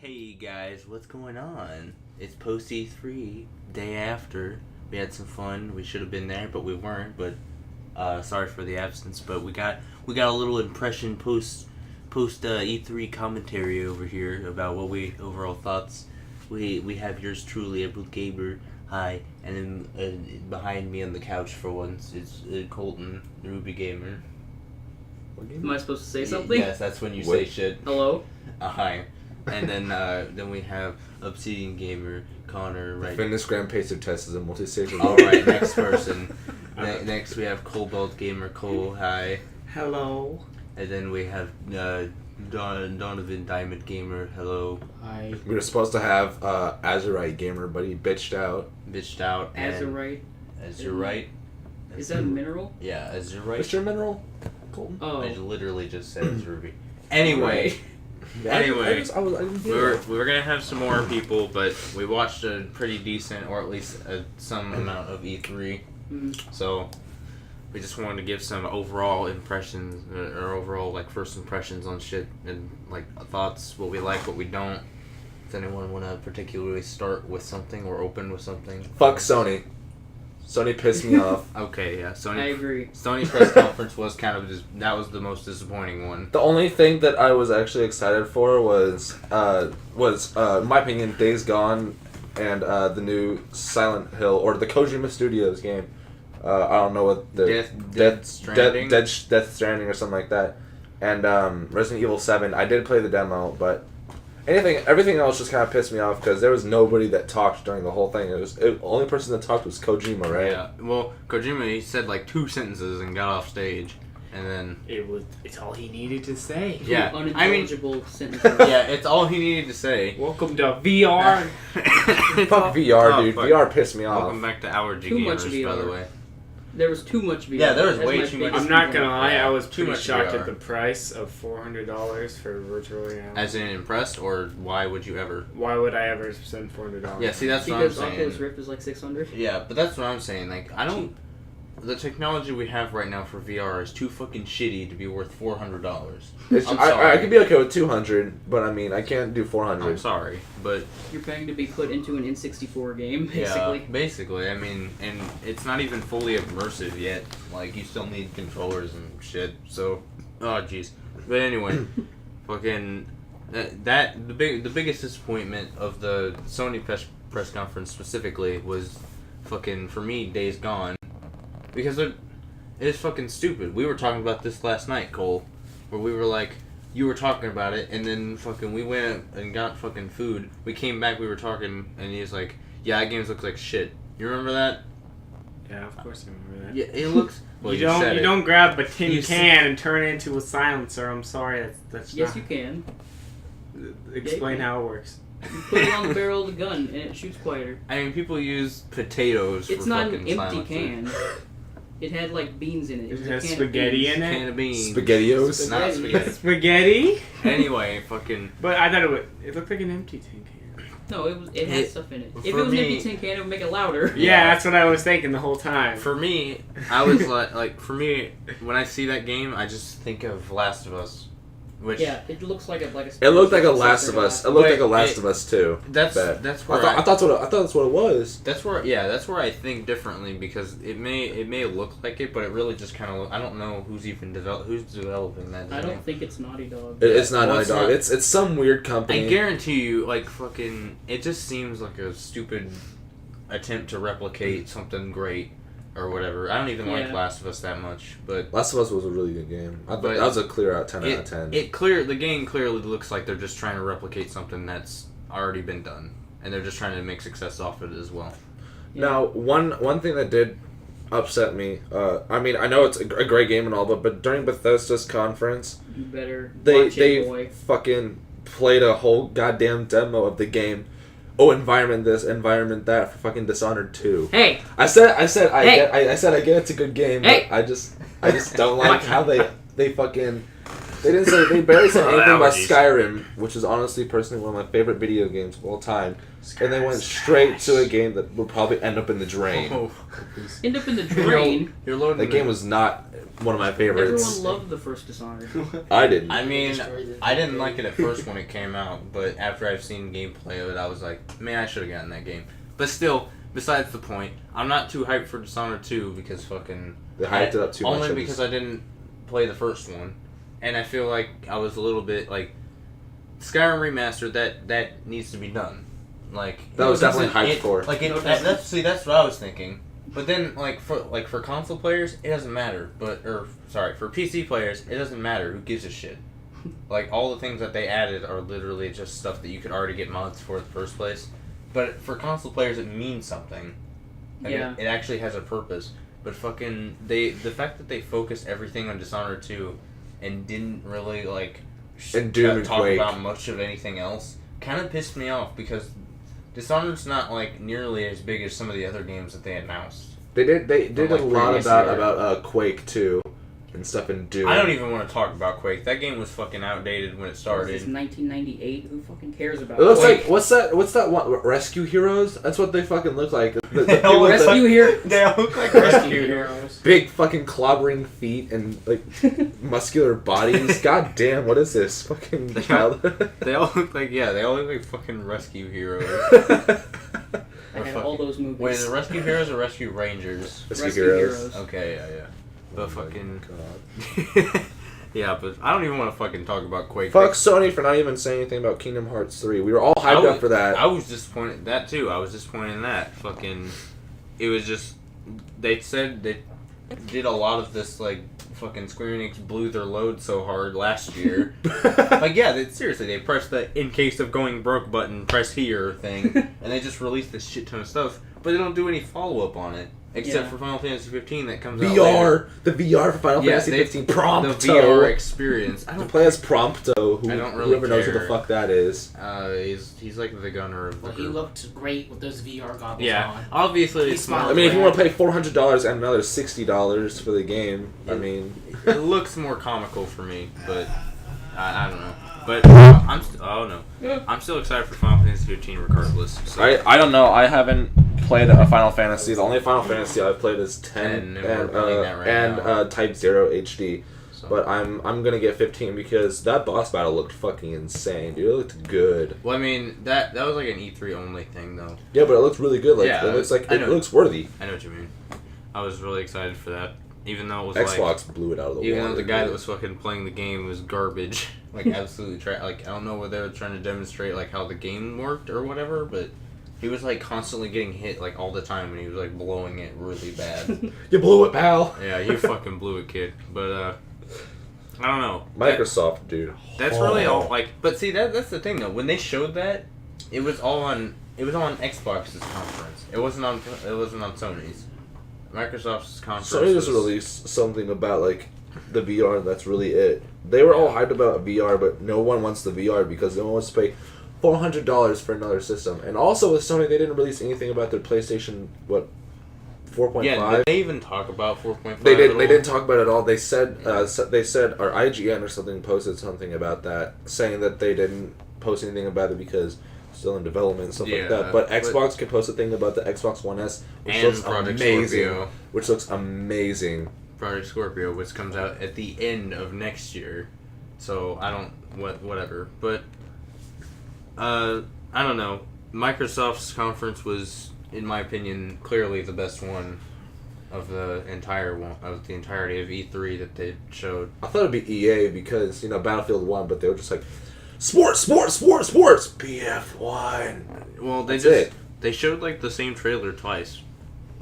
Hey guys, what's going on? It's post E3, day after. We had some fun. We should have been there, but we weren't. But sorry for the absence. But we got a little impression post E3 commentary over here about what we overall thoughts. We have yours truly, Able Gamer. Hi, and then behind me on the couch for once is Colton, Ruby Gamer. Am I supposed to say something? Yes, that's when you say shit. Hello. Hi. And then we have Obsidian Gamer, Connor, right? Fitness gram pacer test is a multi-stage. Alright, next person. Next we have Cobalt Gamer, Cole, hi. Hello. And then we have Donovan Diamond Gamer, hello. Hi. We were supposed to have AZURITE Gamer, but he bitched out. And Azurite. AZURITE? Is that a mineral? Yeah, AZURITE. What's your mineral, Colton? Oh. I literally just said it's Ruby. Anyway. Anyway, we were gonna have some more people, but we watched a pretty decent, or at least some amount of E3. So we just wanted to give some overall impressions, or overall like first impressions on shit, and like thoughts, what we like, what we don't. Does anyone want to particularly start with something or open with something? Fuck Sony. Sony pissed me off. Okay, yeah. I agree. Sony press conference was kind of that was the most disappointing one. The only thing that I was actually excited for was in my opinion, Days Gone and the new Silent Hill or the Kojima Studios game. I don't know what the Death Stranding? Death Stranding or something like that. And Resident Evil 7. I did play the demo, but everything else just kind of pissed me off because there was nobody that talked during the whole thing. The only person that talked was Kojima, right? Yeah. Well, Kojima, he said like 2 sentences and got off stage, and then It's all he needed to say. Yeah. Unintelligible sentences. yeah, it's all he needed to say. Welcome to VR. Fuck VR, dude. Fuck. VR pissed me off. Welcome back to Our G Too much Gamers, by VR. the way. There was too much VR. Yeah, there was That's way my too much. biggest I'm not complaint. gonna lie, I was Too pretty much shocked VR. at the price of $400 for virtual reality. As in impressed, or why would you ever? Why would I ever spend $400? Yeah, see, that's what I'm Because saying. Oculus Rift is like $600. Yeah, but that's what I'm saying. Like, I don't. The technology we have right now for VR is too fucking shitty to be worth $400. I'm sorry. I could be okay with 200, but I mean, I can't do 400. I'm sorry, but You're paying to be put into an N64 game, basically. yeah, basically. I mean, and it's not even fully immersive yet. Like, you still need controllers and shit. So, oh jeez. But anyway, fucking the biggest disappointment of the Sony press conference specifically was fucking, for me, Days Gone, because it is fucking stupid. We were talking about this last night, Cole, where we were like, you were talking about it, and then fucking we went and got fucking food. We came back, we were talking, and he was like, yeah, that game looks like shit. You remember that? Yeah, of course I remember that. Yeah, it looks. Well, you don't grab a tin You can and turn it into a silencer. I'm sorry, that's Yes, not. you can. Explain Yeah. how it works. You put it on the barrel of the gun, and it shoots quieter. I mean, people use potatoes It's for not fucking an empty silencer. can. It had like beans in it. It was a has can of spaghetti beans. in it? Can of beans. SpaghettiOs? Not spaghetti. Spaghetti? Anyway, fucking. But I thought it looked like an empty tin can. No, it had stuff in it. If it For was an me- empty tin can, it would make it louder. Yeah, that's what I was thinking the whole time. For me, I was like, for me, when I see that game, I just think of Last of Us, which Yeah, it looks like a It looked like a Last of Us. It looked like a Wait, Last of Us too. that's where I thought that's what it was. that's where I think differently, because it may look like it, but it really just kind of I don't know who's developing that. I don't think it's Naughty Dog. It's not Well, Naughty it's Dog. not- It's some weird company. I guarantee you, like fucking, it just seems like a stupid attempt to replicate something great or whatever. I don't even like Yeah. Last of Us that much, but Last of Us was a really good game. I thought But that was a clear out 10 out of 10. the game clearly looks like they're just trying to replicate something that's already been done, and they're just trying to make success off of it as well. Yeah. Now, one thing that did upset me. I mean, I know it's a great game and all, but during Bethesda's conference, You better they watch it, boy. fucking played a whole goddamn demo of the game. Oh, environment this, environment that for fucking Dishonored 2. Hey! I said I Hey! get it's a good game, Hey! but I just don't like how they fucking They didn't say. They barely said anything about Allergies. Skyrim, which is honestly, personally, one of my favorite video games of all time. And they went straight to a game that would probably end up in the drain. Oh, End up in the drain. you're loading. That game was not one of my favorites. Everyone loved the first Dishonored. I didn't. I mean, Destroyed it. I didn't like it at first when it came out, but after I've seen gameplay of it, I was like, man, I should have gotten that game. But still, besides the point, I'm not too hyped for Dishonored 2 because fucking... They hyped it up too much. Only because I didn't play the first one. And I feel like I was a little bit, like... Skyrim Remastered, that needs to be done. Like... That was definitely hyped it, for. Like, that's what I was thinking. But then, for console players, it doesn't matter. For PC players, it doesn't matter. Who gives a shit? Like, all the things that they added are literally just stuff that you could already get mods for in the first place. But for console players, it means something. Like, Yeah. it actually has a purpose. But fucking, the fact that they focused everything on Dishonored 2 and didn't really, like, And Doom and talk Quake. about much of anything else kind of pissed me off because Dishonored's not, like, nearly as big as some of the other games that they announced. They did From, a like, lot previous about year. Quake 2 and stuff in Doom. I don't even want to talk about Quake. That game was fucking outdated when it This is started. 1998. Who fucking cares about It looks Quake. like what's that one? Rescue Heroes? That's what they fucking look like. The They people all with Rescue the here. They all look like Rescue rescue heroes. big fucking clobbering feet and like muscular bodies. God damn, what is this? Fucking child. They all look like fucking rescue heroes. I had all those movies. Wait, the rescue heroes or rescue rangers? Rescue Heroes. Okay, yeah. But Oh my fucking God. yeah, but I don't even want to fucking talk about Quake. Fuck Sony for not even saying anything about Kingdom Hearts 3. We were all hyped up for that. I was disappointed that too. I was disappointed in that. Fucking, it was just they said they did a lot of this like fucking Square Enix blew their load so hard last year. Like yeah, seriously, they pressed the in case of going broke button, press here thing, and they just released this shit ton of stuff, but they don't do any follow up on it. Except Yeah. for Final Fantasy 15 that comes out later. the VR for Final Yeah, Fantasy they- 15 The Prompto. VR experience. I To don't play as Prompto, I don't really whoever knows who the care. fuck that is. He's like the gunner of the But he group. looked great with those VR goggles Yeah, on. obviously He it's smiled. more I mean, if you want to pay $400 and another $60 for the game, I mean, it looks more comical for me, but I don't know. But I'm still excited for Final Fantasy 15 regardless. So. I don't know. I haven't played a Final Fantasy. The only Final Fantasy I've played is 10 And we're playing that right now. Type 0 HD. So. But I'm gonna get 15 because that boss battle looked fucking insane, dude. It looked good. Well, I mean that was like an E3 only thing though. Yeah, but it looks really good. Like Yeah, it looks like I it know. looks worthy. I know what you mean. I was really excited for that, even though it was Xbox blew it out of the even water. though the guy dude. that was fucking playing the game was garbage, like absolutely like I don't know what they were trying to demonstrate like how the game worked or whatever, but he was like constantly getting hit like all the time and he was like blowing it really bad. You blew it, pal. Yeah, you fucking blew it, kid. But I don't know. Microsoft, dude. That's really all. Like, but see that's the thing though. When they showed that, it was on Xbox's conference. It wasn't on Sony's. Microsoft's conference. Sony just released something about like the VR, and that's really it. They were all hyped about VR, but no one wants the VR because no one wants to pay $400 for another system. And also with Sony, they didn't release anything about their PlayStation 4.5. Yeah, did they even talk about 4.5? They did. They didn't talk about it at all. They said or IGN or something posted something about that, saying that they didn't post anything about it because it's still in development and stuff like that. But Xbox can post a thing about the Xbox One S, which and looks Project amazing. Scorpio. Which looks amazing. Project Scorpio, which comes out at the end of next year. So I don't whatever. But I don't know. Microsoft's conference was, in my opinion, clearly the best one of the entirety of E3 that they showed. I thought it'd be EA because Battlefield 1, but they were just like sports, BF1. Well, That's they showed like the same trailer twice.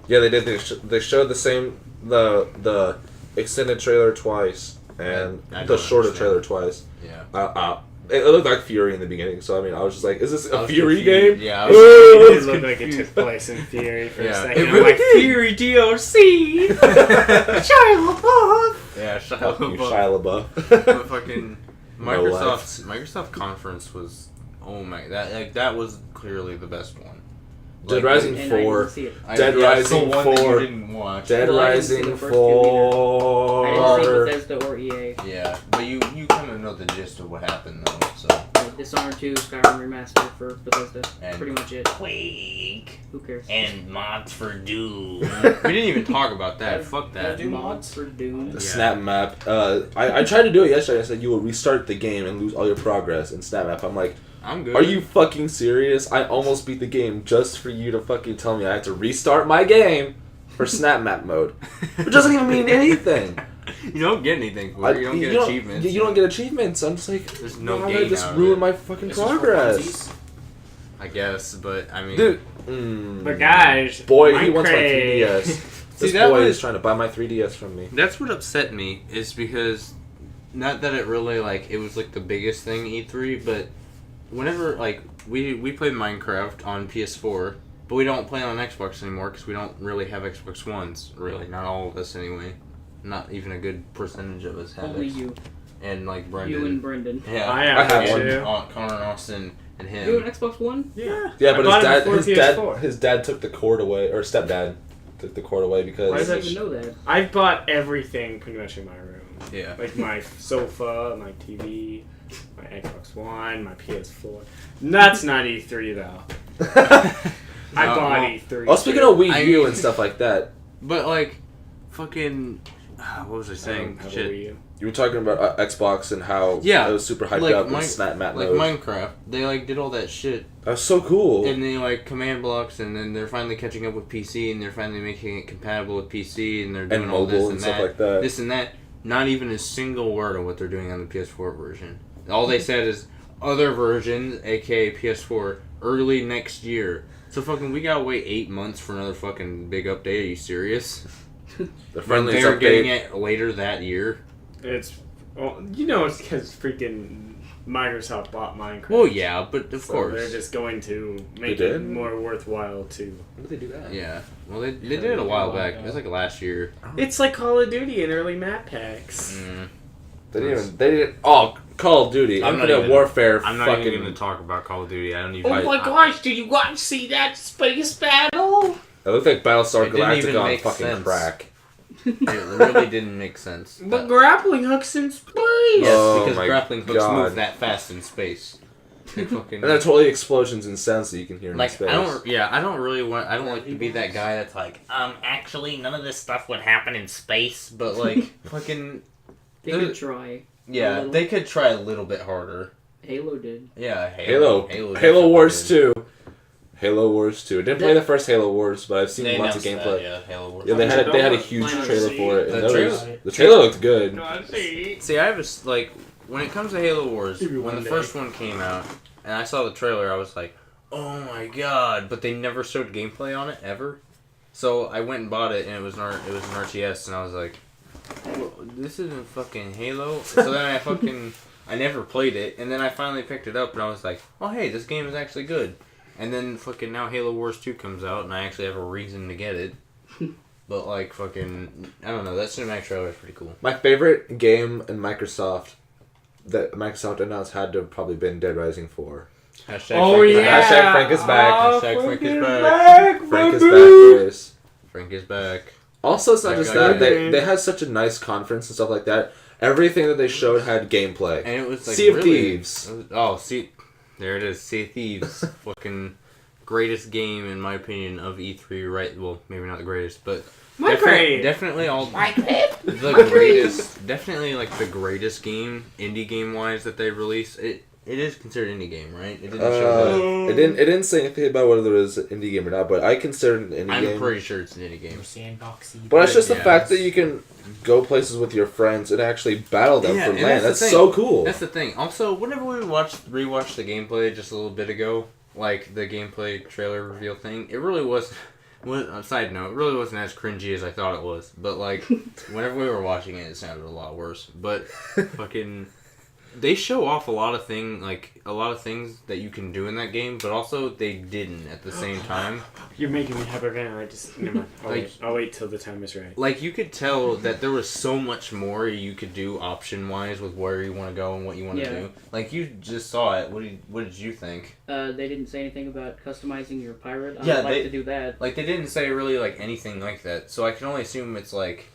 Yeah, they did. They showed the same the extended trailer twice and I the don't shorter understand. trailer twice. Yeah. It looked like Fury in the beginning, so I mean, I was just like, "Is this I a was Fury confused. game?" Yeah, I It was did look like it took place in Fury for a Yeah. second. It I'm really like, did. Fury DLC! Shia LaBeouf! Yeah, Fuck you, Shia Shia But fucking No Microsoft conference was that was clearly the best one. Dead Rising And I didn't 4. see it. Dead yeah, it's Rising the one that 4. you didn't watch. Dead Well, I didn't see Rising the first two either. I didn't see 4. Bethesda or EA. Yeah, but you kind of know the gist of what happened though. So Dishonored 2, Skyrim Remastered for Bethesda. And Pretty much it. Quake Who cares? and mods for Doom. We didn't even talk about that. Fuck that. Mods for Doom. The Yeah. Snap Map. I tried to do it yesterday. I said you will restart the game and lose all your progress in Snap Map. I'm like, I'm good. are you fucking serious? I almost beat the game just for you to fucking tell me I have to restart my game for Snap Map mode. It doesn't even mean anything. You don't get anything for it. You don't get achievements. You don't get achievements. I'm just like, There's no why gain did I just out of ruin it. my fucking This is for progress? funsies. I guess, but I mean, Dude. But guys, Boy, he wants my Minecraft. 3DS. This that boy was- is trying to buy my 3DS from me. that's what upset me. Is because not that it really like it was like the biggest thing E3, but whenever like we played Minecraft on PS4, but we don't play on Xbox anymore because we don't really have Xbox Ones. Really, not all of us anyway. Not even a good percentage of us have Only it. you. And like Brendan. You and Brendan. Yeah, I I have have one. two. Connor and Austin and him. You have an Xbox One? Yeah. Yeah, I but bought it before his PS4. dad took the cord away, or stepdad took the cord away I because didn't even know that. I've bought everything pretty much in my room. Yeah. Like my sofa, my TV, my Xbox One, my PS4. That's not E3 though. I No, bought well- E3. Oh, speaking of Wii I U mean- and stuff like that, But like, fucking, what was I I saying? don't have a Shit. Wii U. you were talking about Xbox and how Yeah, it was super hyped like up in Min- Snap Map Like mode. Minecraft, they like did all that shit, That was so cool. and they like command blocks, and then they're finally catching up with PC, and they're finally making it compatible with PC, and they're doing And all this mobile and and stuff that, like that. this and that. Not even a single word of what they're doing on the PS4 version. All they said is other versions, aka PS4, early next year. So fucking, we gotta wait 8 months for another fucking big update. Are you serious? The When friendliest they're getting update. it later that year. It's, well, you know, it's because freaking Microsoft bought Minecraft. Well, yeah, but of So course. they're just going to make They it did? more worthwhile to. When did they do that? Yeah. Well, they did it a while back. It was like last year. It's like Call of Duty and early map packs. Mm. They didn't. Oh, Call of Duty, I'm not Infinite even- Warfare. I'm not fucking. even going to talk about Call of Duty. I don't even. Oh my gosh, did you guys see that space battle? It looked like Battlestar It didn't even Galactica on make fucking sense. crack. It really didn't make sense. But grappling hooks in space! Yes, Oh because my grappling hooks God. move that fast in space. They fucking. And they're totally explosions and sounds that you can hear in like space. I don't really want. I don't like to be that guy that's like, actually, none of this stuff would happen in space, but like, fucking. They could try. Yeah, they could try a little bit harder. Halo did. Yeah, Halo definitely Wars did. 2. Halo Wars 2. I didn't play the first Halo Wars, but I've seen They lots of announced gameplay. that, yeah, Halo Wars. Yeah, they had a Mine huge was- trailer for it. And The the trailer looked good. See, I have like when it comes to Halo Wars, Maybe when one the day. first one came out, and I saw the trailer, I was like, "Oh my god!" But they never showed gameplay on it ever. So I went and bought it, and it was an RTS, and I was like, well, "This isn't fucking Halo." So then I never played it, and then I finally picked it up, and I was like, "Oh hey, this game is actually good." And then fucking now Halo Wars 2 comes out, and I actually have a reason to get it. But like fucking, I don't know. That cinematic trailer is pretty cool. My favorite game in Microsoft that Microsoft announced had to have probably been Dead Rising 4. Hashtag Oh Frank is yeah! back. Hashtag Frank is back. Hashtag Frank is back. Frank is back, boys. Frank is back. Also, it's not Frank just got that. good. They had such a nice conference and stuff like that. Everything that they showed had gameplay. And it was like Sea of really, Thieves. There it is. Sea of Thieves. Fucking greatest game in my opinion of E3. Right? Well, maybe not the greatest, but definitely all the greatest. Definitely like the greatest game, indie game wise that they released. It is considered indie game, right? It didn't show It didn't say anything about whether it was an indie game or not, but I consider it an indie I'm game. pretty sure it's an indie game. Sandboxy. But it's just the Yeah. fact that you can go places with your friends and actually battle them Yeah, for and land. that's the That's thing. so cool. That's the thing. Also, whenever we rewatched the gameplay just a little bit ago, like the gameplay trailer reveal thing, it really was. A side note, it really wasn't as cringy as I thought it was. But like, whenever we were watching it, it sounded a lot worse. But fucking, they show off a lot of things that you can do in that game, but also they didn't at the same time. You're making me hyperventilate. Never mind. I'll wait till the time is right. Like, you could tell that there was so much more you could do option-wise with where you want to go and what you want to do. Like, you just saw it. What did you think? They didn't say anything about customizing your pirate. I'd Yeah, like to do that. Like, they didn't say really, like, anything like that. So I can only assume it's like...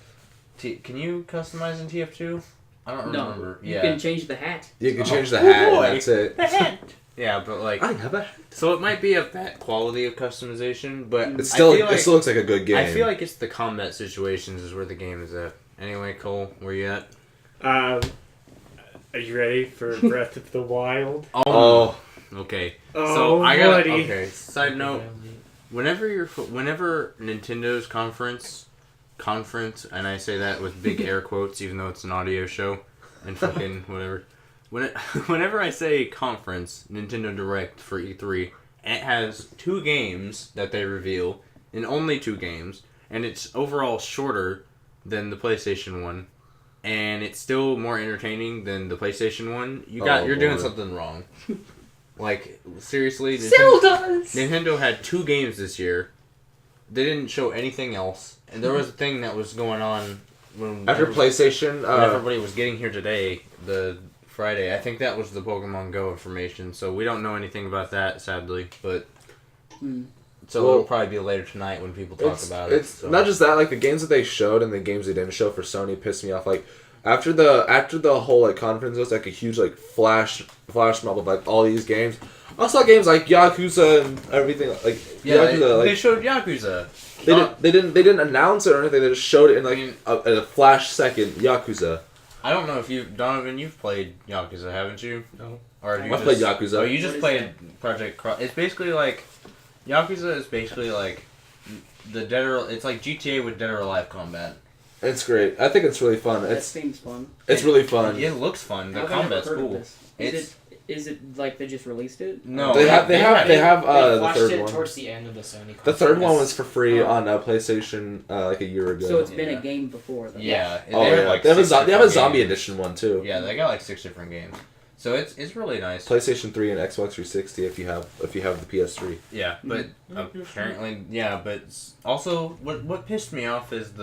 can you customize in TF2? I don't remember. You can change the hat. You can change the hat, boy. and that's it. The hat! Yeah, but like... I have a hat. So it might be of that quality of customization, but It still like, it still looks like a good game. I feel like it's the combat situations is where the game is at. Anyway, Cole, where you at? Are you ready for Breath of the Wild? Oh. Okay. Oh, So I got buddy. okay. Side note: whenever Nintendo's conference, and I say that with big air quotes, even though it's an audio show, and fucking whatever. Whenever I say conference, Nintendo Direct for E3, it has 2 games that they reveal, and only 2 games, and it's overall shorter than the PlayStation one, and it's still more entertaining than the PlayStation one. You're doing something wrong. Like, seriously, Nintendo had 2 games this year. They didn't show anything else, and there was a thing that was going on After PlayStation, when everybody was getting here today, the Friday. I think that was the Pokemon Go information, so we don't know anything about that, sadly. But so it'll probably be later tonight when people talk about it. It's so. not just that, like the games that they showed and the games they didn't show for Sony pissed me off. Like after the whole like conference, it was like a huge like flash mob of like all these games. I saw games like Yakuza and everything. Like Yakuza, they showed Yakuza. They didn't announce it or anything. They just showed it in like a flash second. Yakuza. I don't know if Donovan, you've played Yakuza, haven't you? No. Or have you I played Yakuza. Oh, you just played Project Cross. It's basically like Yakuza is basically like it's like GTA with Dead or Alive combat. It's great. I think it's really fun. That seems fun. It's really fun. It looks fun. The I've never combat's heard of cool. this. Is it like they just released it? No, They have They the flashed third it one. towards the end of the Sony conference. The third one was for free on PlayStation like a year ago. So it's been a game before. Then. Yeah. Oh yeah. Like they have a 6 they have a different zombie games. edition one too. Yeah, they got like 6 different games. So it's really nice. PlayStation 3 and Xbox 360 if you have the PS3. Yeah, but apparently, but also what pissed me off is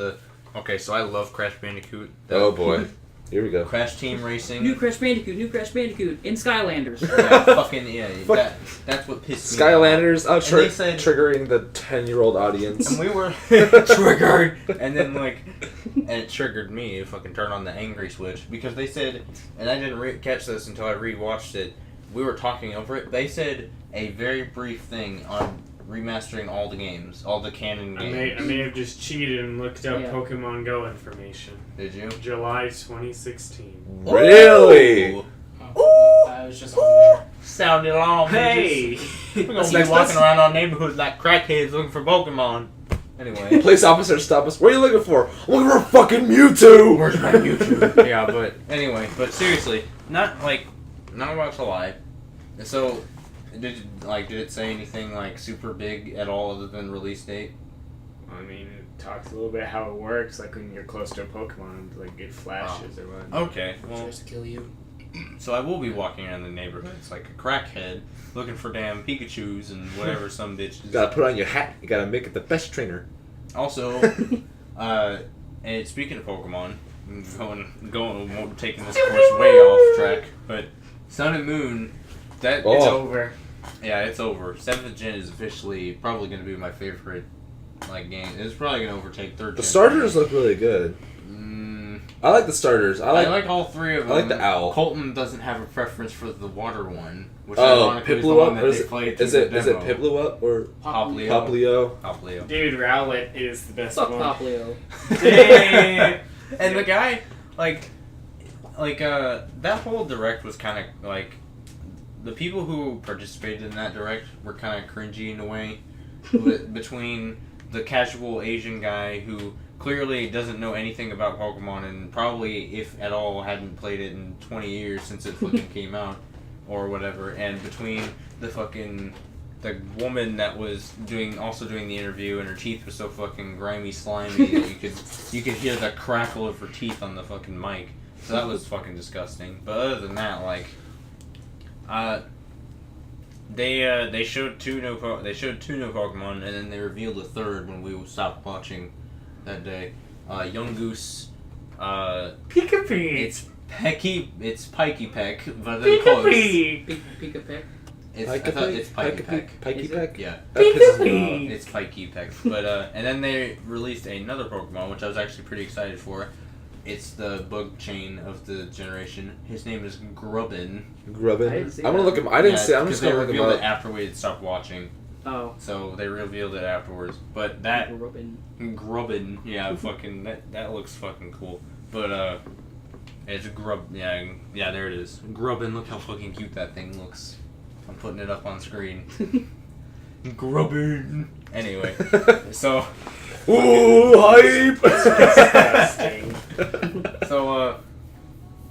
okay, so I love Crash Bandicoot. Oh boy. Here we go. Crash Team Racing. New Crash Bandicoot in Skylanders. Yeah, that's what pissed me off. Skylanders, they said, triggering the 10-year-old audience. And we were triggered, and then and it triggered me to fucking turn on the angry switch because they said, and I didn't catch this until I rewatched it. We were talking over it. They said a very brief thing on remastering all the games, all the canon games. I may have just cheated and looked up Pokemon Go information. Did you? July 2016. Really? Ooh. I was just on there. Sounded long. Hey! We're gonna be walking around our neighborhoods like crackheads looking for Pokemon. Anyway. Police officers stop us. What are you looking for? I'm looking for fucking Mewtwo! Where's my Mewtwo? Yeah, but anyway, seriously, not about to lie. So, did it say anything like super big at all other than release date? I mean, it talks a little bit how it works, like when you're close to a Pokemon, like it flashes or what. Okay, well, Tries to kill you. so I will be walking around the neighborhoods like a crackhead, looking for damn Pikachus and whatever some bitches. You gotta put on your hat. You gotta make it the best trainer. Also, and speaking of Pokemon, I'm taking this course way off track, but Sun and Moon, it's over. Yeah, it's over. 7th Gen is officially probably going to be my favorite game. It's probably going to overtake 3rd Gen. The starters look really good. I like the starters. I like all 3 of them. I like the owl. Colton doesn't have a preference for the water one, which Piplup? is the one that they played. Is it Piplup or Poplio? Poplio. Dude, Rowlet is the best Fuck one. Poplio. And the guy, that whole direct was kind of like, the people who participated in that direct were kind of cringy in a way, between the casual Asian guy who clearly doesn't know anything about Pokemon and probably, if at all, hadn't played it in 20 years since it fucking came out, or whatever, and between the woman that was also doing the interview, and her teeth were so fucking grimy, slimy that you could hear the crackle of her teeth on the fucking mic. So that was fucking disgusting. But other than that, like, they showed two new Pokemon, and then they revealed a third when we stopped watching that day. Young Goose. Pika-Pee. It's Pikey Peck, but then close. Pika-Pee. Pika Pick. I thought it's Pikey Peck. Pikey Is it? Peck? Yeah. That pisses me Pika-Pee. off. It's Pikey Peck. But and then they released another Pokemon, which I was actually pretty excited for. It's the bug chain of the generation. His name is Grubbin. Grubbin. I didn't see I'm gonna that. look him. I didn't see. I'm because just they gonna look him revealed it up. after we had stopped watching. Oh. So they revealed it afterwards. But that Robin. Grubbin, yeah, fucking that looks fucking cool. But it's yeah, there it is. Grubbin, look how fucking cute that thing looks. I'm putting it up on screen. Grubbin. Anyway, so Ooh, hype! Disgusting. so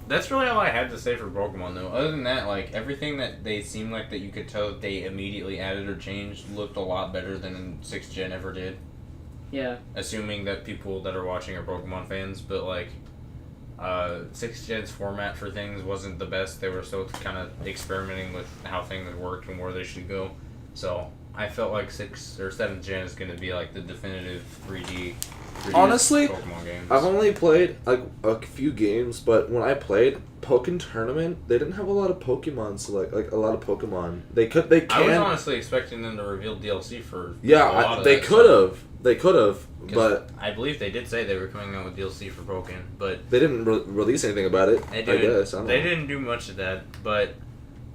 that's really all I had to say for Pokemon though. Other than that, like everything that they seemed like that you could tell that they immediately added or changed looked a lot better than 6th Gen ever did. Yeah. Assuming that people that are watching are Pokemon fans, but like 6th Gen's format for things wasn't the best. They were still kind of experimenting with how things worked and where they should go. So I felt like 6th or 7th Gen is going to be like the definitive 3D Honestly, Pokemon games. I've only played like a few games, but when I played Pokken Tournament, they didn't have a lot of Pokemon select, like a lot of Pokemon. They I was can. honestly expecting them to reveal DLC for Yeah, a lot of they that could stuff. have. They could have, 'Cause but I believe they did say they were coming out with DLC for Pokken, but they didn't release anything about it. they I didn't. guess I don't They know. didn't do much of that. But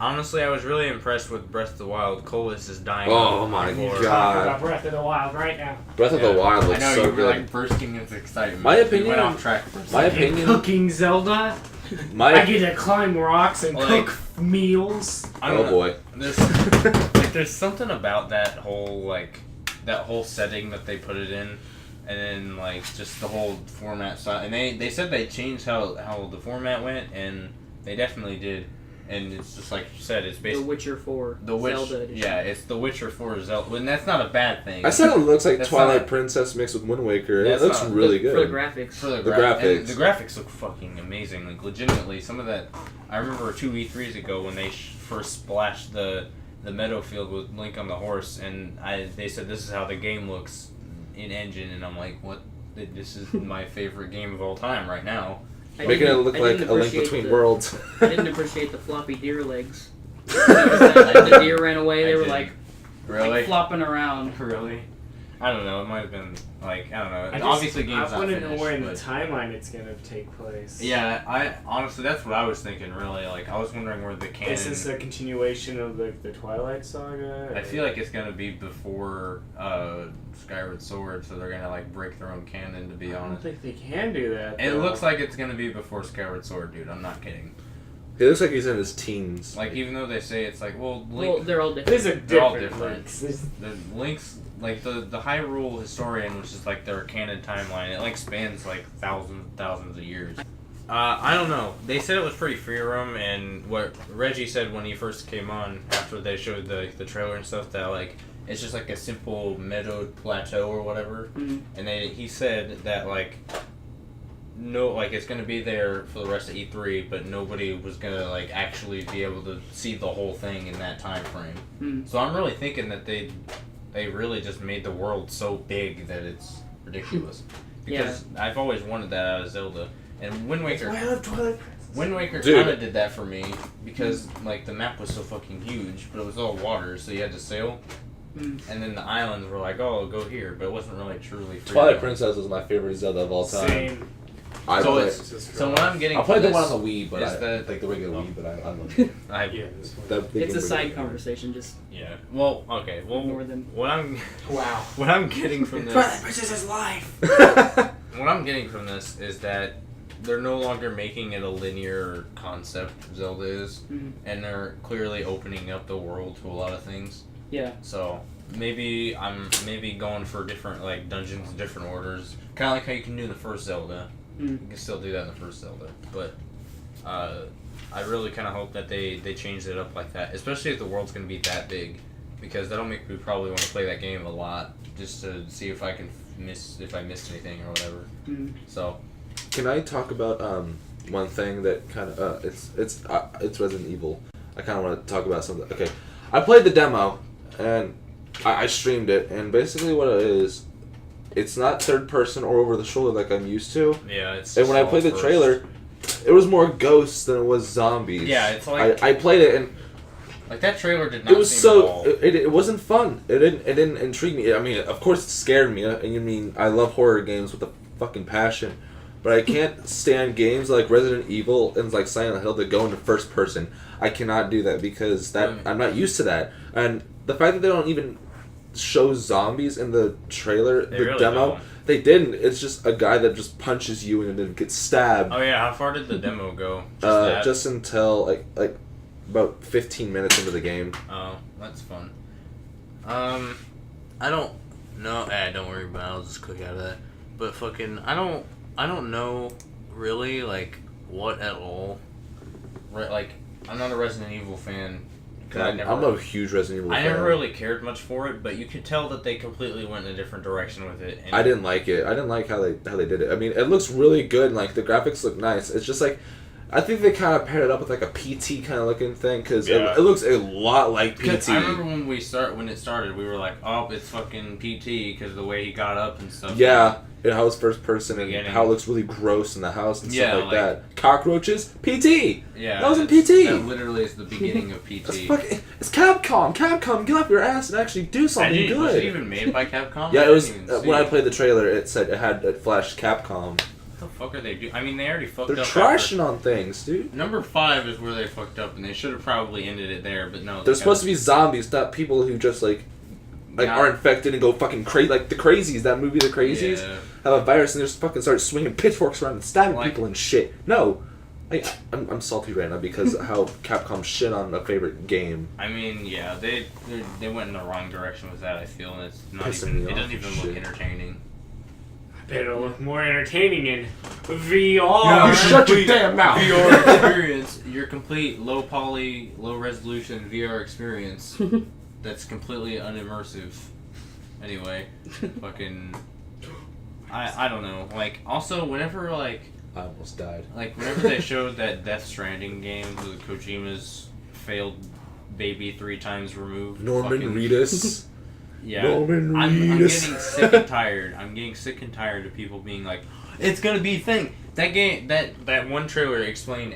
honestly, I was really impressed with Breath of the Wild. Colas is dying. Oh on my the floor. God. Talking about Breath of the Wild right now. Breath of the Yeah. Wild I looks know so you were good. like bursting with excitement. My We opinion- went off track for a my second. opinion- Cooking Zelda. I My get to climb rocks and Like- cook meals. I don't oh know. boy. There's something about that whole setting that they put it in, and then like just the whole format style. And they said they changed how the format went, and they definitely did. And it's just like you said, it's The basically Witcher 4 The Witch, Zelda edition. yeah, it's The Witcher 4 Zelda, and that's not a bad thing. I said it looks like That's Twilight not- Princess mixed with Wind Waker. It That's looks not- really For the good. graphics. For the graphics. and the graphics look fucking amazing. Like legitimately, some of that. I remember 2 E3s ago when they first splashed the meadow field with Link on the horse, and they said this is how the game looks in engine, and I'm like, what? This is my favorite game of all time right now. I Making it didn't- look I like didn't a link appreciate between the- worlds. I didn't appreciate the floppy deer legs. The deer ran away. They I were didn't. like Really? flopping around. Really? I don't know. It might have been like I don't know. I Obviously, game's I not want to finished. know where in the but- timeline it's gonna take place. Yeah, I honestly that's what I was thinking. Really, like I was wondering where the canon. Is this a continuation of the Twilight Saga? I feel like it's gonna be before Skyward Sword, so they're gonna like break their own canon. To be I don't honest, think they can do that. it though. looks like it's gonna be before Skyward Sword, dude. I'm not kidding. He looks like he's in his teens. Like even though they say it's like, well, Well, Link, they're all different. These are They're all different. different. Links. There's- the Link's like the Hyrule Historian, which is like their canon timeline. It like spans like thousands of years. I don't know. They said it was pretty free roam, and what Reggie said when he first came on after they showed the trailer and stuff that like it's just like a simple meadowed plateau or whatever. Mhm. And he said that like no, like it's gonna be there for the rest of E3, but nobody was gonna like actually be able to see the whole thing in that time frame. Mm. So I'm really thinking that they really just made the world so big that it's ridiculous. Because I've always wanted that out of Zelda, and Wind Waker. Why I love Twilight Princess. Wind Waker Dude. kind of did that for me because like the map was so fucking huge, but it was all water, so you had to sail. Mm. And then the islands were like, oh, go here, but it wasn't really truly free. Twilight Princess was my favorite Zelda of all time. Same. I So play- it's- So what I'm getting I played from the one this on the Wii, but is I the- like the regular Wii, but I love it. I, Yeah, this one. That big It's a game side video. conversation. Just yeah. Well, okay. Well, More than- what I'm Wow. what I'm getting from Twilight this Princess's life. what I'm getting from this is that they're no longer making it a linear concept. Zelda is, Mhm. and they're clearly opening up the world to a lot of things. yeah. So maybe I'm going for different like dungeons, different orders, kind of like how you can do in the first Zelda. Mm. You can still do that in the first Zelda, but I really kind of hope that they change it up like that, especially if the world's going to be that big, because that'll make me probably want to play that game a lot just to see if I missed anything or whatever. Mm. So Can I talk about one thing that kind of it's Resident Evil. I kind of want to talk about something. Okay, I played the demo and I streamed it, and basically what it is, it's not third person or over the shoulder like I'm used to. Yeah, it's. And when I played the trailer, it was more ghosts than it was zombies. Yeah, it's like I played it and like that trailer did not. It was seem so at all. it wasn't fun. It didn't intrigue me. I mean, of course, it scared me. And you mean I love horror games with a fucking passion, but I can't stand games like Resident Evil and like Silent Hill that go into first person. I cannot do that because I'm not used to that. And the fact that they don't even show zombies in the trailer, They the really demo, don't. they didn't. It's just a guy that just punches you and then gets stabbed. Oh yeah, how far did the demo go? Just Just until like about 15 minutes into the game. Oh, that's fun. I don't know. Don't worry about it. I'll just click out of that. But fucking, I don't know really like what at all. Like, I'm not a Resident Evil fan. I'm a huge Resident Evil fan. I never really cared much for it, but you could tell that they completely went in a different direction with it. And I didn't like it. I didn't like how they did it. I mean, it looks really good. And, like, the graphics look nice. It's just like, I think they kind of paired it up with like a PT kind of looking thing because it looks a lot like PT. I remember when it started, we were like, "Oh, it's fucking PT" because of the way he got up and stuff. Yeah, and how it's first person and Beginning. how it looks really gross in the house and Yeah, stuff like like- that. Cockroaches, PT. Yeah, That was in that's- PT. That literally is the beginning of PT. It's Capcom. Capcom, get off your ass and actually do something good. Was it even made by Capcom? Yeah, I it was. didn't even see When I it. played the trailer, it said it flashed Capcom. What the fuck are they doing? I mean, they already fucked They're up. trashing on things, dude. Number 5 is where they fucked up, and they should have probably ended it there, but no. They're supposed to be zombies, not people who just like are infected and go fucking crazy. Like the Crazies, that movie, The Crazies, Yeah. have a virus and they just fucking start swinging pitchforks around and stabbing Like- people and shit. No, I'm salty right now because of how Capcom shit on a favorite game. I mean, yeah, they went in the wrong direction with that. I feel, and it's not Pissing even. me It off doesn't even and look shit. entertaining. It'll look more entertaining in VR. Yeah, shut your damn mouth. VR experience, your complete low poly, low resolution VR experience that's completely unimmersive. Anyway, fucking, I don't know. Like, also, whenever I almost died. whenever they showed that Death Stranding game, the Kojima's failed baby 3 times removed. Norman fucking- Reedus. Yeah, Norman I'm Reedus. getting sick and tired. I'm getting sick and tired of people being like, "It's gonna be a thing." That game, that one trailer explained.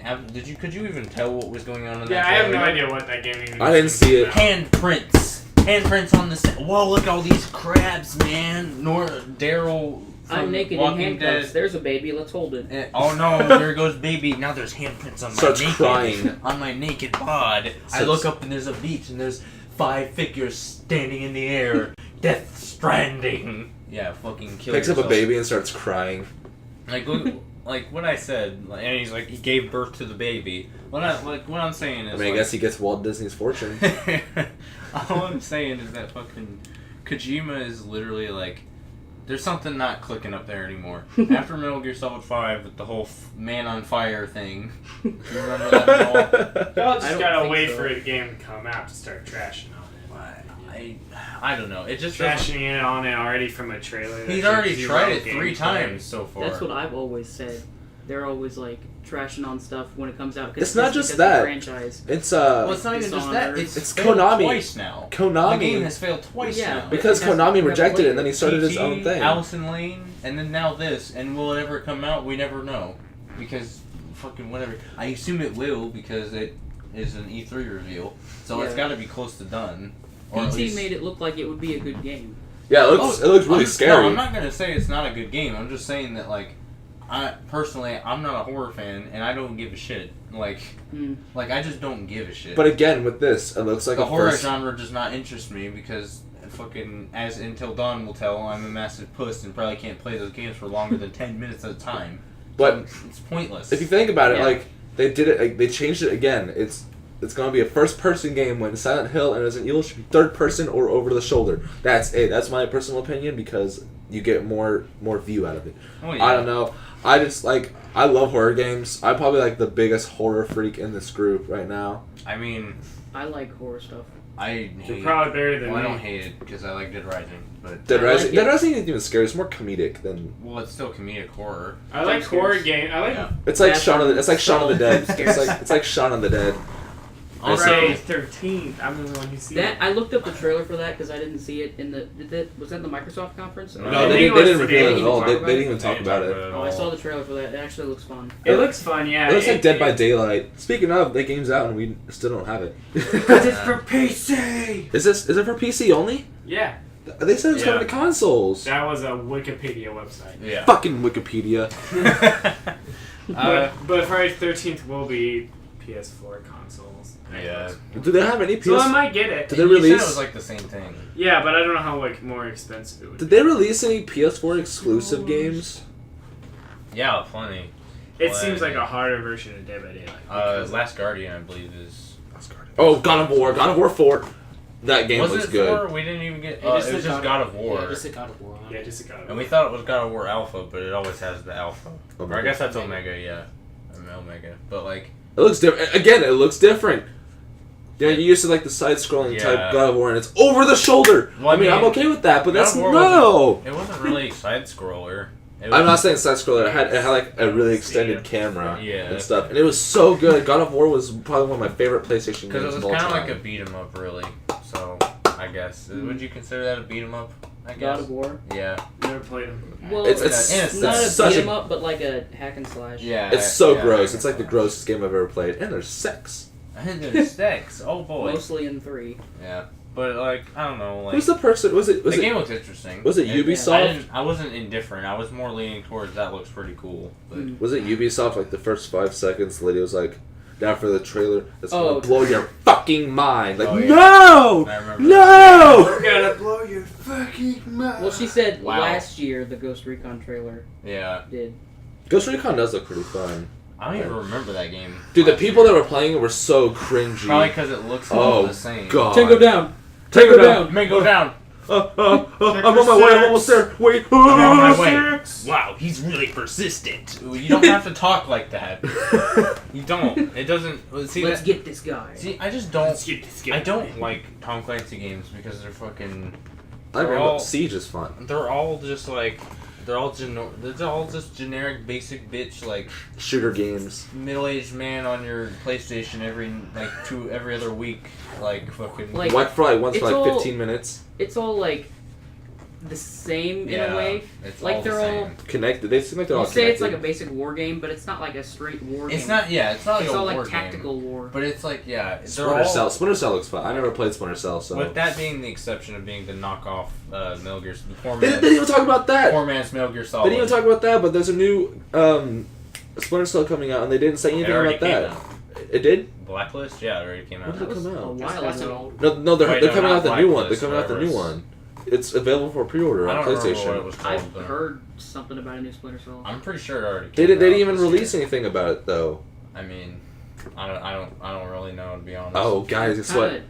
Could you even tell what was going on in Yeah, that I have trailer? no idea what that game even I didn't see it. Handprints on the set. Whoa, look at all these crabs, man. Daryl. I'm naked in Walking handcuffs. Dead. There's a baby. Let's hold it. Oh no! There goes baby. Now there's handprints on Starts my naked, crying. on my naked bod. I look up and there's a beach and there's 5 figures standing in the air. Death Stranding. Yeah, fucking kill Picks yourself. up a baby and starts crying. Like what I said, and he's like he gave birth to the baby. What I'm saying is. I mean, I guess he gets Walt Disney's fortune. All I'm saying is that fucking Kojima is literally like, there's something not clicking up there anymore. After Metal Gear Solid 5 with the whole man on fire thing, you remember that at all? Y'all I just don't gotta think wait so. for the game to come out to start trashing on it. I don't know. It just doesn't- Trashing it on it already from a trailer. he's that already shows tried it zero 3 gameplay. times so far. That's what I've always said. They're always like trashing on stuff when it comes out. It's not just because that. of the franchise. It's Well, it's not even just that. Dishonored. It's It's failed Konami. twice now. Konami. The game has failed twice Yeah, now. because That's- Konami that's rejected it what- and then he started his own thing. Allison Lane, and then now this, and will it ever come out? We never know, because fucking whatever. I assume it will because it is an E3 reveal, so it's Yeah. got to be close to done. Or at PT least- made it look like it would be a good game. Yeah, it looks really scary. No, I'm not gonna say it's not a good game. I'm just saying that I'm not a horror fan, and I don't give a shit. Like I just don't give a shit. But again, with this, it looks like the a horror first. genre does not interest me because fucking, as Until Dawn will tell, I'm a massive puss and probably can't play those games for longer than 10 minutes at a time. But So it's pointless. if you think about it, Yeah. like they did it, like, they changed it again. It's gonna be a first-person game when Silent Hill and Resident Evil should be third-person or over the shoulder. That's it. That's my personal opinion because you get more view out of it. Oh, yeah. I don't know. I just I love horror games. I'm probably like the biggest horror freak in this group right now. I mean, I like horror stuff. I You're hate. probably better than Well, I me. don't hate it because I like Dead Rising, but Dead I Rising. like Dead it. Rising isn't even scary. It's more comedic than. well, it's still comedic horror. I like Jump horror scares. game. I like Yeah. It's like That's Shaun of the. It's like Shaun of the Dead. scares. It's like Shaun of the Dead. Friday 13th. I'm the one who sees That it. I looked up the trailer for that because I didn't see it in the. Was that in the Microsoft conference? No, No, I they think didn't it was reveal it today. at all. They Talk didn't even talk about it. Oh, I saw the trailer for that. It actually looks fun. It looks fun, yeah. It looks like Dead by Daylight. Speaking of, the game's out and we still don't have it. Because it's for PC. Is it for PC only? Yeah, They said it's coming Yeah. to consoles. that was a Wikipedia website. Yeah. Fucking Wikipedia. But Friday 13th will be PS4 consoles. Yeah. Do they have any PS? So I might get it. Did they You said release? it was like the same thing. Yeah, but I don't know how more expensive it would Did be. they release any PS4 exclusive games? Yeah, plenty. It seems like a harder version of Dead by Daylight. Last Guardian, I believe, is. Oh, God of War. God of War 4. That game Was looks it good. 4? We didn't even get. It It was said just God of War. Yeah, just said God of War. Yeah, just a God of And we War. thought it was God of War Alpha, but it always has the Alpha. Or I Omega. guess that's Omega, yeah. Omega. But like. It looks different. Again, it looks different. Yeah, you used to like the side-scrolling Yeah. type God of War, and it's over the shoulder. Well, I mean, I'm okay with that, but God that's of War no. It wasn't really side scroller. I'm not saying side-scroller. It had like a really extended camera Yeah. and stuff, and it was so good. God of War was probably one of my favorite PlayStation Because games it was of all kind of time. like a beat 'em up, really. So I guess would you consider that a beat 'em up? I guess. God of War. Yeah. Never played them. Well, It's it's not a such beat a- 'em up, but like a hack and slash. Yeah. It's so yeah, gross. I It's like the guess. grossest game I've ever played, and there's sex. And there's sex. Oh boy. Mostly in 3. Yeah. But like I don't know. Like Who's the person? Was it? the game looks interesting. was it And Ubisoft? I wasn't indifferent. I was more leaning towards that looks pretty cool. But Mm. Was it Ubisoft? Like the first 5 seconds, the lady was like, "Now for the trailer, it's Oh. gonna blow your fucking mind." Like, Oh, yeah. no, I remember. no. We're gonna blow your fucking mind. Well, she said Wow. last year the Ghost Recon trailer Yeah. did. Ghost Recon does look pretty fun, I don't even remember that game. dude. The last people year. that were playing it were so cringy. Probably because it looks all Oh the same. God. down. Tango You may go down. I'm on my way. I'm almost there. Wait. I'm on my way. Wow, he's really persistent. You don't have to talk like that. You don't. It doesn't. See, Let's that, get this guy. see, I just don't. Let's get this I guy. don't like Tom Clancy games because they're fucking. I agree. all- But Siege is fun. They're all just like. They're all just generic, basic bitch like Shooter games. middle-aged man on your PlayStation every other week, like fucking. Like- What for like once for it's like all- 15 minutes. It's all like the same in a way. It's Like all the they're all. same. Connected. They seem like they're You all say it's like connected. a basic war game, but it's not like a straight war game. It's not. Yeah, it's not like It's a all war like game, tactical war. but it's like they're Splinter all. Cell. Splinter Cell looks fun. I never played Splinter Cell, so. With that being the exception of being the knockoff Metal Gear, the poor They man's, didn't even talk about that. poor man's Metal Gear They Solid. didn't even talk about that, but there's a new Splinter Cell coming out, and they didn't say anything already about that. came It did? Blacklist, yeah, it already came out. When That did it was come a out? while That's an ago. old. No, they're Wait, coming no, out the not new one. They're Blacklist, coming out the new whatever one. It's available for pre-order I on don't remember what it PlayStation. was called. I've but heard something about a new Splinter Cell. I'm pretty sure it already. They Came didn't out even this release year. anything about it though. I mean, I don't really know to be honest. Oh, guys, guess what? Kinda-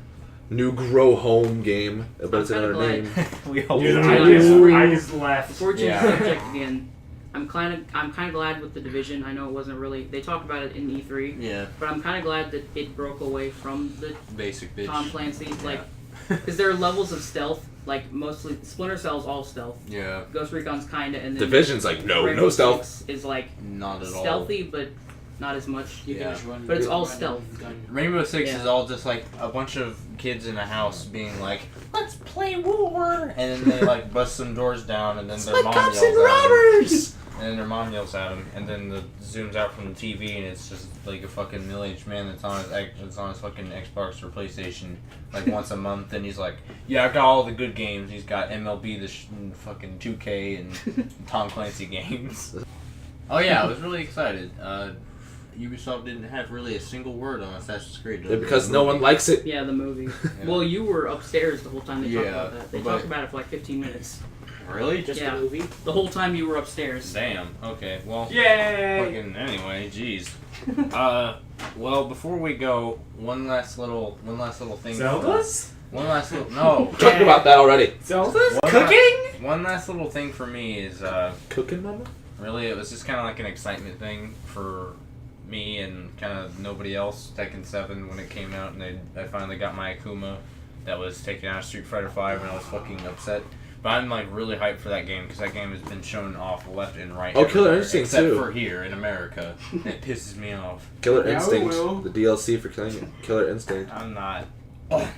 New Grow Home game, but it's I'm another kinda name. we all Dude, Ooh. I just left. Before we change Yeah. the subject again, I'm kind of glad with the Division. I know it wasn't really. They talked about it in E3, Yeah, but I'm kind of glad that it broke away from the basic bitch. Tom Clancy, like, because there are levels of stealth. Like mostly Splinter Cell's all stealth. Yeah, Ghost Recon's kinda, and then Division's like no Rainbow stealth. Six is like not at all. stealthy, but not as much. You Yeah. can just run. But it's all run stealth. and gun. Rainbow Six Yeah. is all just like a bunch of kids in a house being like, "Let's play war," and then they like bust some doors down, and then their mom yells at them. And then their mom yells at him, and then the zooms out from the TV, and it's just like a fucking middle-aged man that's on his fucking Xbox or PlayStation like once a month, and he's like, "Yeah, I got all the good games." He's got MLB, fucking 2K, and Tom Clancy games. Oh yeah, I was really excited. Ubisoft didn't have really a single word on Assassin's Creed. Because no one likes it. Yeah, the movie. Yeah. Well, you were upstairs the whole time they talked Yeah, about that. They but- talked about it for like 15 minutes. Really? Just Yeah. the movie. The whole time you were upstairs. Damn. Okay. Well. Yay! Fucking anyway, jeez. Well, before we go, one last little thing. Zelda's? One last little no. Talked about that already. Zelda's? One Cooking? One last little thing for me is Cooking, mama? really it was just kind of like an excitement thing for me and kind of nobody else. Tekken 7 when it came out, and I finally got my Akuma that was taken out of Street Fighter 5, and I was fucking upset. But I'm like really hyped for that game because that game has been shown off left and right. Oh, Killer everywhere, Instinct except too. for here in America. It pisses me off. Killer Yeah, we Instinct, will. the DLC for Killer Instinct. I'm not.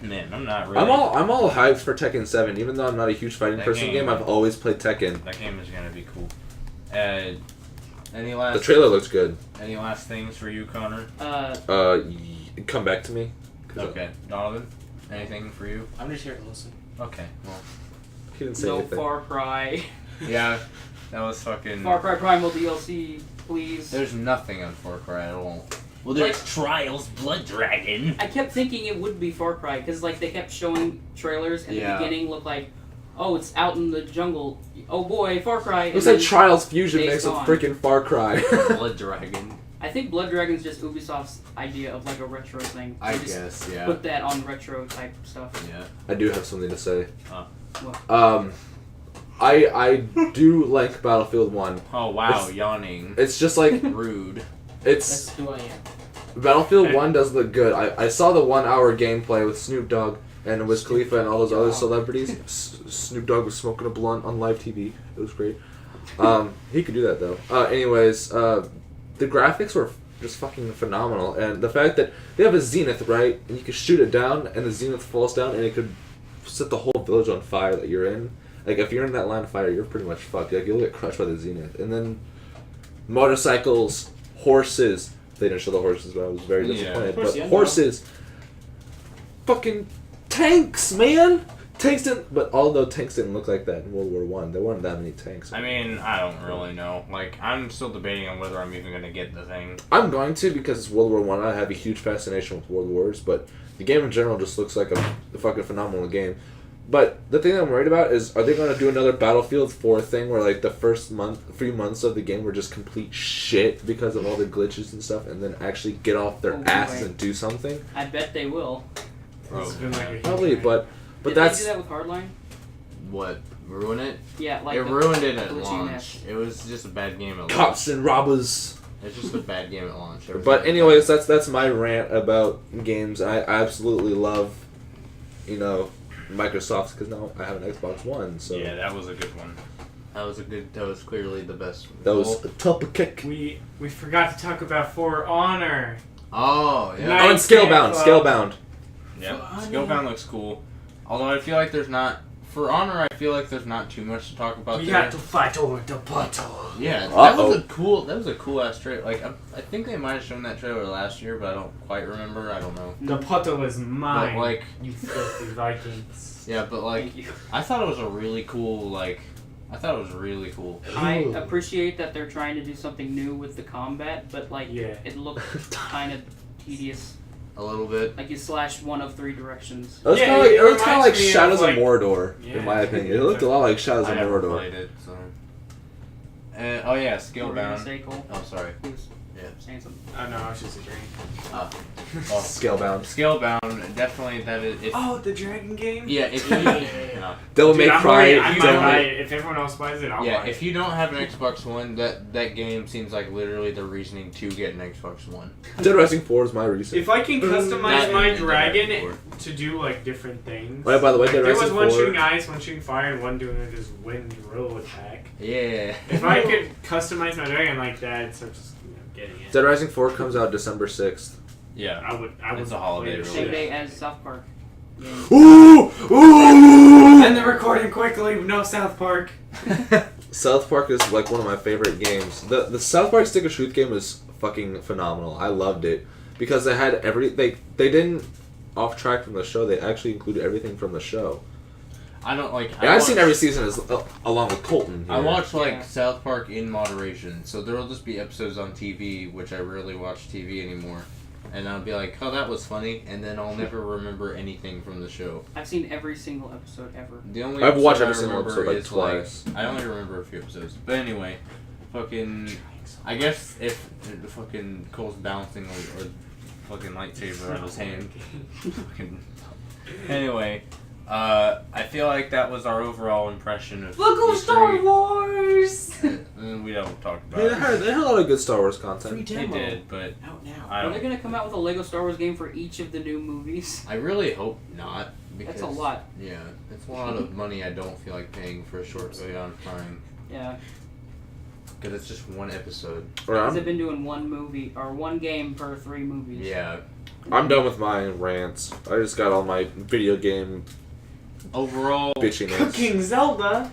Man, I'm not really. I'm all hyped for Tekken 7, even though I'm not a huge fighting That person game- I've always played Tekken. That game is gonna be cool. Any last? The trailer looks good. Any last things for you, Connor? Come back to me. 'Cause Okay, Donovan. Anything for you? I'm just here to listen. Okay, well, he didn't say No anything. Far Cry. yeah, that was fucking. Far Cry Primal DLC, please. There's nothing on Far Cry at all. Well, there's there's Trials Blood Dragon. I kept thinking it would be Far Cry because like they kept showing trailers and Yeah. the beginning looked like, oh, it's out in the jungle. Oh boy, Far Cry. Looks and like then Trials Fusion Days mixed with Gone. freaking Far Cry. Blood Dragon. I think Blood Dragon's just Ubisoft's idea of like a retro thing. I They just guess, yeah. Put that on retro type stuff. Yeah. I do have something to say. What? I do like Battlefield 1. Oh wow, It's- yawning. It's just like Rude. it's That's who I am. Battlefield 1 does look good. I saw the 1 hour gameplay with Snoop Dogg and Wiz Khalifa and all those other celebrities. Snoop Dogg was smoking a blunt on live TV. It was great. He could do that though. Anyways, the graphics were just fucking phenomenal, and the fact that they have a zenith, right, and you can shoot it down, and the zenith falls down, and it could set the whole village on fire that you're in. Like if you're in that line of fire, you're pretty much fucked. Like you'll get crushed by the zenith, and then motorcycles, horses. They didn't show the horses, but I was very Yeah. disappointed. Of course, But yeah, no. horses, fucking tanks, man. Tanks didn't, but although tanks didn't look like that in World War One, there weren't that many tanks. I mean, I don't really know. Like, I'm still debating on whether I'm even gonna get the thing. I'm going to because it's World War One. I have a huge fascination with World Wars, but the game in general just looks like a fucking phenomenal game. But the thing I'm worried about is, are they going to do another Battlefield 4 thing where like the first few months of the game were just complete shit because of all the glitches and stuff, and then actually get off their Oh, asses boy. and do something? I bet they will. It's been like a huge Probably, thing. but Did that's they do that with Hardline? What? Ruin it? Yeah, like It the ruined it at glitchiness. launch. It was just a bad game at launch. cops and robbers. It's just a bad game at launch. But anyways, that's my rant about games. I absolutely love, Microsoft's, because now I have an Xbox One. So Yeah, that was a good one. That was clearly the best. that was a top of kick. We forgot to talk about For Honor. Oh, yeah. Nice. Oh, and Scalebound. Club. Scalebound. Yeah, For Skillbound looks cool. Although I feel like there's not... For Honor, I feel like there's not too much to talk about We there. have to fight over the battle. Yeah, that Uh-oh. was a cool ass trailer. Like I think they might have shown that trailer last year, but I don't quite remember. I don't know. The battle is mine. But like, you filthy Vikings. yeah, but like, Thank you. I thought it was a really cool I thought it was really cool. I Ooh. appreciate that they're trying to do something new with the combat, but like Yeah. it looked kind of tedious. A little bit. Like you slashed one of 3 directions. It was Yeah, kind of like, it it was kind of reminds like me of, Shadows like- of Mordor, Yeah. in my opinion. It looked a lot like Shadows I of never Mordor. played it, so. Oh yeah, What were you gonna Skillbound. say, Cole? Oh sorry. He was Yeah. saying something. Oh no, I was just agreeing. Well, Scalebound. Skillbound, definitely that is. If, Oh, the dragon game? yeah, if you. No. Devil Dude, May I'm Cry. going, I might Devil buy May... it. If everyone else buys it, I'll Yeah, buy it. if you don't have an Xbox One, that game seems like literally the reasoning to get an Xbox One. Dead Rising 4 is my reason. If I can That customize my and the dragon Dragon to do like different things. Right, by the way, like, Dead there was Rising one 4... shooting ice, one shooting fire, and one doing this wind roll attack. Yeah. If I could customize my dragon like that, so just getting it. Dead Rising 4 comes out December 6th. Yeah. I would. It's a holiday play the release. Same shit. day as South Park. Yeah. Ooh! Ooh! And they're recording quickly. No South Park. South Park is like one of my favorite games. The South Park Stick of Truth game was fucking phenomenal. I loved it because they had they didn't off track from the show. They actually included everything from the show. I don't like. And I've seen every season along with Colton. I here. watch like Yeah. South Park in moderation, so there will just be episodes on TV, which I rarely watch TV anymore, and I'll be like, "Oh, that was funny," and then I'll never remember anything from the show. I've seen every single episode ever. The only I've watched episode every I single remember episode, like, is, twice. I only remember a few episodes, but anyway, fucking. I guess if the fucking Cole's bouncing or fucking lightsaber out of his hand. Fucking. Anyway. I feel like that was our overall impression of E3. Wars! We don't talk about They it. had a lot of good Star Wars content. Free They demo. did, but Out now. I Are they don't. gonna come out with a Lego Star Wars game for each of the new movies? I really hope not, That's a lot. Yeah, it's a lot of money I don't feel like paying for a short amount of time. Yeah. Because it's just one episode. Because they've been doing one movie or one game per 3 movies. Yeah. I'm done with my rants. I just got all my video game Overall, bitchiness. Cooking Zelda.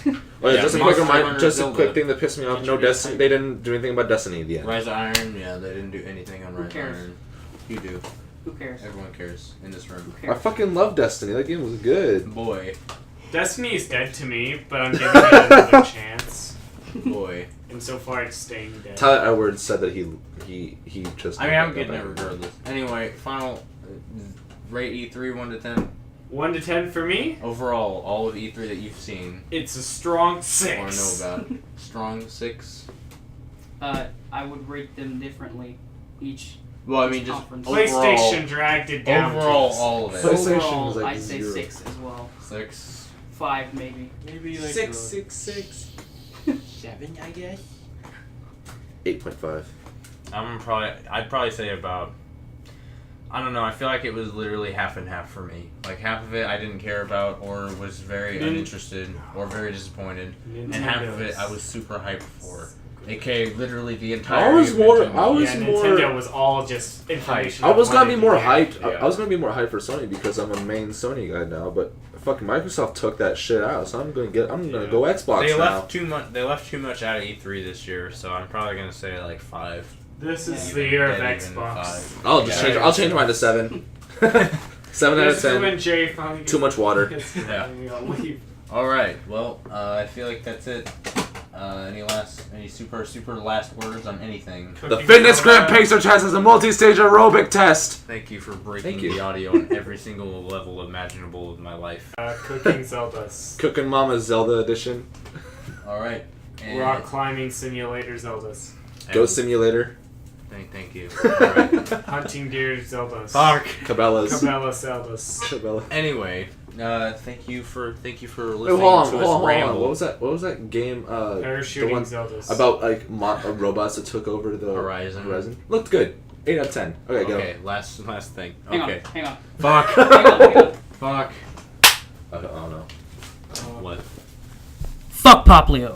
Oh, yeah, Yeah, just a Monster quick reminder, Hunter just a Zelda. quick thing that pissed me off. No Introduce Destiny. it. They didn't do anything about Destiny at the end. Rise of Iron, yeah, they didn't do anything on Who Rise of cares? Iron. You do. Who cares? Everyone cares in this room. Who I cares? fucking love Destiny. That game was good. Boy. Destiny is dead to me, but I'm giving it another chance. Boy. And so far, it's staying dead. Tyler Edwards said that he just. I mean, I'm getting it regardless. Anyway, final rate E3 1 to 10. 1 to 10 for me. Overall, all of E3 that you've seen It's a strong or 6. know about. Strong 6. I would rate them differently. Each. Well, I mean, just Conference. PlayStation dragged it down. overall, to us. all of it. PlayStation Overall, is like I'd say 0. 6 as well. 6. 5 maybe. Maybe like 6. 7, I guess. 8.5. I'd probably say about, I don't know, I feel like it was literally half and half for me. Like, half of it I didn't care about or was very uninterested or very disappointed. And half of it I was super hyped for. AKA literally the entire I was more Yeah, Nintendo was all just information. I was gonna be wanted more to hyped. get. I was gonna be more hyped for Sony because I'm a main Sony guy now. But fucking Microsoft took that shit out, so I'm gonna go Xbox They now. left too much. They left too much out of E3 this year, so I'm probably gonna say like 5. This is Yeah. the year of Dead even Xbox. 5. I'll just Yeah. change. I'll change mine to 7. 7 out of This is when 10. Jay finally Too much water. Yeah. Leave. All right. Well, I feel like that's it. Any super last words on anything? The Fitness Gram Pacer test is a multi-stage aerobic test. Thank you for breaking Thank you. the audio on every single level imaginable of my life. Cooking Zeldas. Cooking Mama's Zelda edition. All right. And Rock climbing simulator Zeldas. Ghost Simulator. Thank you. All right. Hunting deer Zeldas. Fuck. Cabela's. Cabela Zeldas. Cabela. Anyway, thank you for listening Wait, to hold on, us hold on. ramble. What was that game? Parachuting the one Zeldas. about like robots that took over the Horizon. Looked good. 8 out of 10. Okay, go. Okay, last thing. Hang Okay. on, hang on. Fuck. Hang on. Fuck. I don't know. What? Fuck Poplio.